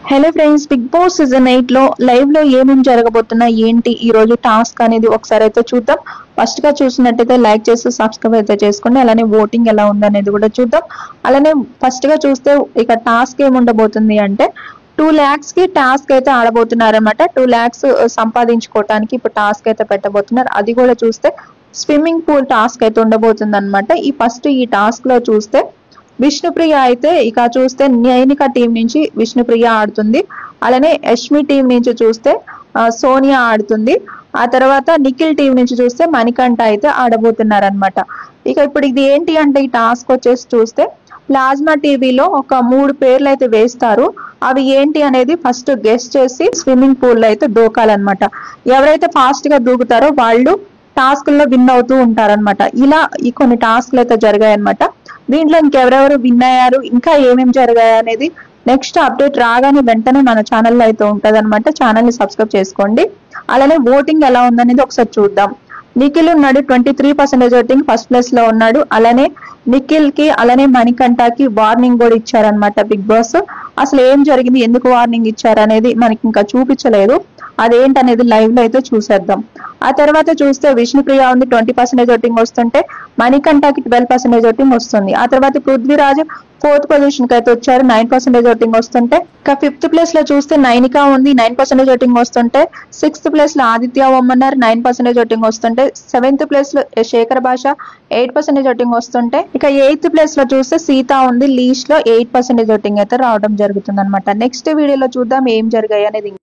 Hello friends, Bigg Boss season 8 లో live లో ఏమేమి జరగబోతున్నా ఏంటి ఈ రోజు టాస్క్ అనేది ఒకసారి అయితే చూద్దాం. ఫస్ట్ గా చూసినట్టయితే లైక్ చేసి సబ్స్క్రైబ్ అయితే చేసుకోండి. అలానే ఓటింగ్ ఎలా ఉందనేది కూడా చూద్దాం. అలానే ఫస్ట్ గా చూస్తే ఇక టాస్క్ ఏముండబోతుంది అంటే 2 lakhs కి టాస్క్ అయితే ఆడబోతున్నారన్నమాట. 2 lakhs సంపాదించుకోవటానికి ఇప్పుడు టాస్క్ అయితే పెట్టబోతున్నారు. అది కూడా చూస్తే స్విమ్మింగ్ పూల్ టాస్క్ అయితే ఉండబోతుంది అనమాట. ఈ టాస్క్ లో చూస్తే విష్ణుప్రియ అయితే ఇక చూస్తే నైనిక టీం నుంచి విష్ణుప్రియ ఆడుతుంది. అలానే యష్మి టీం నుంచి చూస్తే సోనియా ఆడుతుంది. ఆ తర్వాత నిఖిల్ టీం నుంచి చూస్తే మణికంఠ అయితే ఆడబోతున్నారనమాట. ఇక ఇప్పుడు ఇది ఏంటి అంటే ఈ టాస్క్ వచ్చేసి చూస్తే ప్లాజ్మా టీవీలో ఒక 3 పేర్లు అయితే వేస్తారు. అవి ఏంటి అనేది ఫస్ట్ గెస్ట్ చేసి స్విమ్మింగ్ పూల్ లో అయితే దూకాలన్నమాట. ఎవరైతే ఫాస్ట్ గా దూకుతారో వాళ్ళు టాస్క్ లో విన్ అవుతూ ఉంటారనమాట. ఇలా ఈ కొన్ని టాస్క్లు అయితే జరిగాయన్నమాట. దీంట్లో ఇంకెవరెవరు విన్ అయ్యారు, ఇంకా ఏమేమి జరిగాయి అనేది నెక్స్ట్ అప్డేట్ రాగానే వెంటనే మన ఛానల్లో అయితే ఉంటది అనమాట. ఛానల్ ని సబ్స్క్రైబ్ చేసుకోండి. అలానే ఓటింగ్ ఎలా ఉందనేది ఒకసారి చూద్దాం. నిఖిల్ ఉన్నాడు 23% ఓటింగ్, ఫస్ట్ ప్లేస్ లో ఉన్నాడు. అలానే నిఖిల్ కి అలానే మణికంఠకి వార్నింగ్ కూడా ఇచ్చారనమాట బిగ్ బాస్. అసలు ఏం జరిగింది, ఎందుకు వార్నింగ్ ఇచ్చారు అనేది మనకి ఇంకా చూపించలేదు. అదేంటనేది లైవ్ లో అయితే చూసేద్దాం. ఆ తర్వాత చూస్తే విష్ణుప్రియ ఉంది 20% ఓటింగ్ వస్తుంటే మణికంఠకి 12% ఓటింగ్ వస్తుంది. ఆ తర్వాత పృథ్వీరాజ్ 4th పొజిషన్ కి అయితే వచ్చారు, 9% ఓటింగ్ వస్తుంటే. ఇక 5th ప్లేస్ లో చూస్తే నైనిక ఉంది, 9% ఓటింగ్ వస్తుంటే. 6th ప్లేస్ లో ఆదిత్య ఓమన్నర్ 9% ఓటింగ్ వస్తుంటే. 7th ప్లేస్ లో శేఖర్ భాష 8% ఓటింగ్ వస్తుంటే. ఇక 8th ప్లేస్ లో చూస్తే సీత ఉంది, లీస్ట్ లో 8% ఓటింగ్ అయితే రావడం జరుగుతుంది అనమాట. నెక్స్ట్ వీడియోలో చూద్దాం ఏం జరిగాయి అనేది.